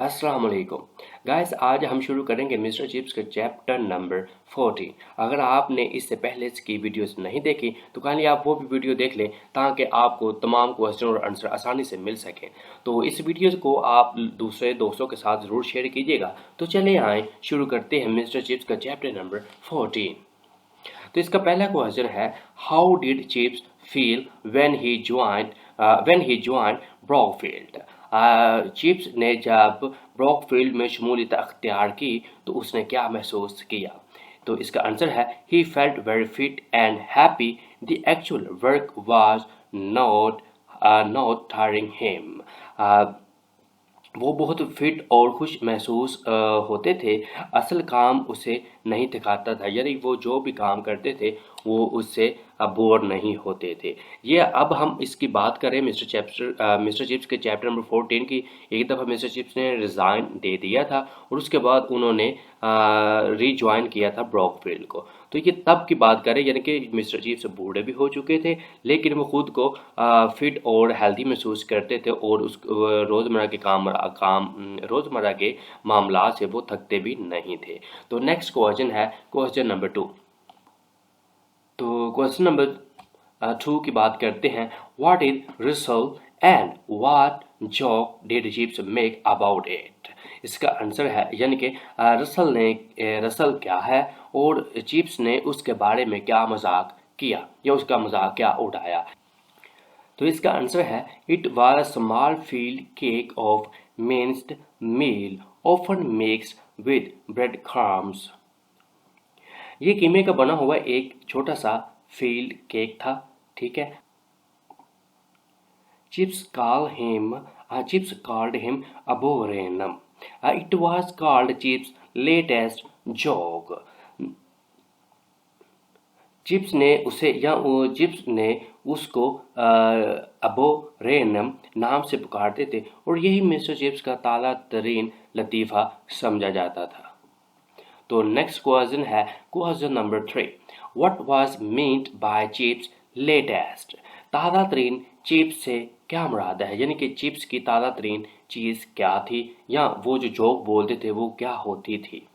अस्सलाम वालेकुम गाइस। आज हम शुरू करेंगे मिस्टर चिप्स का चैप्टर नंबर 40। अगर आपने इससे पहले इसकी वीडियोस नहीं देखी तो काइंडली आप वो भी वीडियो देख लें ताकि आपको तमाम क्वेश्चन और आंसर आसानी से मिल सकें। तो इस वीडियो को आप दूसरे दोस्तों के साथ ज़रूर शेयर कीजिएगा। तो चले आए शुरू करते हैं मिस्टर चिप्स का चैप्टर नंबर 14। तो इसका पहला क्वेश्चन है, how did chips feel when he join Brookfield. Chips ने जब ब्रॉकफील्ड में शमूलियत अख्तियार की तो उसने क्या महसूस किया। तो इसका आंसर है, he felt very fit and happy, the actual work was not tiring him. वो बहुत फिट और खुश महसूस होते थे। असल काम उसे नहीं थकाता था, यानी वो जो भी काम करते थे वो उससे बोर नहीं होते थे। ये अब हम इसकी बात करें मिस्टर चिप्स के चैप्टर नंबर 14 की। एक दफ़ा मिस्टर चिप्स ने रिज़ाइन दे दिया था और उसके बाद उन्होंने रीजॉइन किया था ब्रॉकफील्ड को। तो ये तब की बात करें, यानी कि मिस्टर चिप्स बूढ़े भी हो चुके थे लेकिन वो खुद को फिट और हेल्दी महसूस करते थे और उस रोज़मर्रा के मामला से वो थकते भी नहीं थे। तो नेक्स्ट क्वेश्चन है क्वेश्चन नंबर 2। तो क्वेश्चन नंबर 2 की बात करते हैं, what is Russell and what Joad did chips make about it. इसका आंसर है, यानी कि रसल क्या है और चिप्स ने उसके बारे में क्या मजाक किया या उसका मजाक क्या उड़ाया। तो इसका आंसर है, it was a small field cake of minced meal often mixed with bread crumbs. ये कीमे का बना हुआ एक छोटा सा फील्ड केक था, ठीक है। Chips called him abominable. It was called Chip's latest joke. Chips ने उसको अबोरेनम नाम से पुकारते थे और यही मिस्टर चिप्स का ताज़ा तरीन लतीफ़ा समझा जाता था। तो नेक्स्ट क्वेश्चन है question number 3। What was meant by chips latest. ताज़ा तरीन चिप्स से क्या मुराद है, यानी कि चिप्स की ताज़ा तरीन चीज़ क्या थी या वो जो जोक बोलते थे वो क्या होती थी।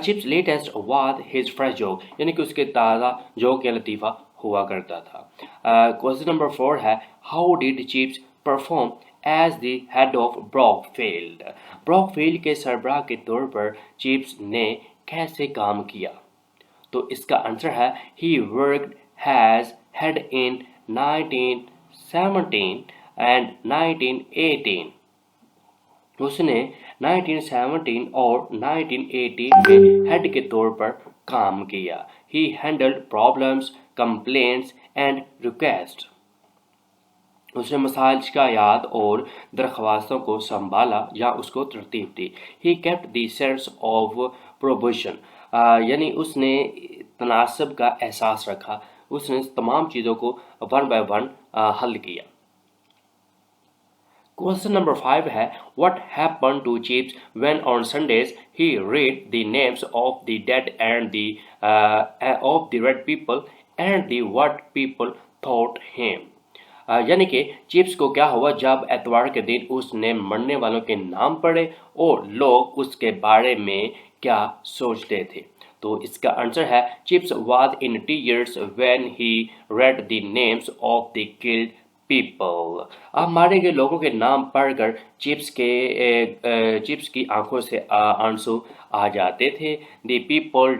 Chips latest was his fresh joke, यानी कि उसके ताज़ा जोक या लतीफ़ा हुआ करता था। क्वेश्चन नंबर 4 है, how did Chips perform as the head of Brookfield. Brookfield के सरबराह के तौर पर चिप्स ने कैसे काम किया। तो इसका आंसर है, he worked has head in 1917 and 1918। उसने 1917 और 1918 में हेड के तौर पर काम किया। ही handled problems, complaints and request. उसने मसाइल शिकायत और दरख्वास्तों को संभाला या उसको तरतीब दी। He kept the sense of proportion, यानी उसने तनासब का एहसास रखा। उसने तमाम चीज़ों को वन बाय वन हल किया। क्वेश्चन नंबर 5 है, what happen to Chips when on Sundays he read the names of the dead and of the red people and the what people thought him। यानी कि चिप्स को क्या हुआ जब एतवार के दिन उसने मरने वालों के नाम पढ़े और लोग उसके बारे में क्या सोचते थे। तो इसका आंसर है, chips was in tears when he read the names of the killed people. अब मारे गए लोगों के नाम पढ़कर चिप्स की आंखों से आंसू आ जाते थे। The people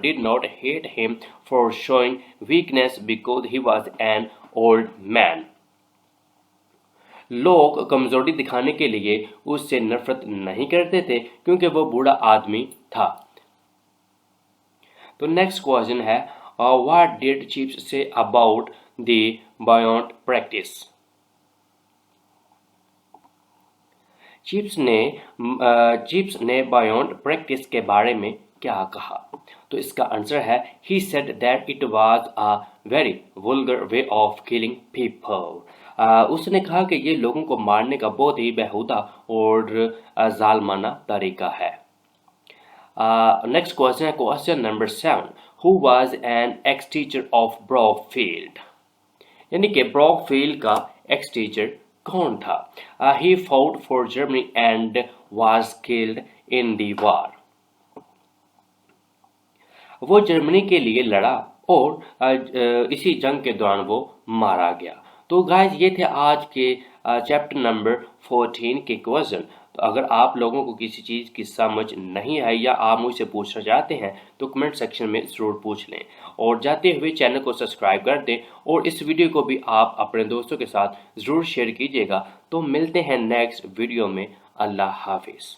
did not hate him for showing weakness because he was an old man. लोग कमजोरी दिखाने के लिए उससे नफरत नहीं करते थे क्योंकि वो बूढ़ा आदमी था। तो नेक्स्ट क्वेश्चन है, what did chips say about the बायोंट practice. Chips ने बायोंट प्रैक्टिस के बारे में क्या कहा। तो इसका आंसर है, he said that it was a very vulgar way of killing people. उसने कहा कि ये लोगों को मारने का बहुत ही बेहुदा और जालमाना तरीका है। नेक्स्ट क्वेश्चन है question number 7, who was an x teacher of Brookfield. यानी कि ब्रॉकफील्ड का एक्स टीचर कौन था? He fought for Germany and was killed in the war. वो जर्मनी के लिए लड़ा और इसी जंग के दौरान वो मारा गया। तो गाइस ये थे आज के चैप्टर नंबर 14 के क्वेश्चन। तो अगर आप लोगों को किसी चीज़ की समझ नहीं आई या आप मुझसे पूछना चाहते हैं तो कमेंट सेक्शन में ज़रूर पूछ लें और जाते हुए चैनल को सब्सक्राइब कर दें और इस वीडियो को भी आप अपने दोस्तों के साथ ज़रूर शेयर कीजिएगा। तो मिलते हैं नेक्स्ट वीडियो में। अल्लाह हाफिज़।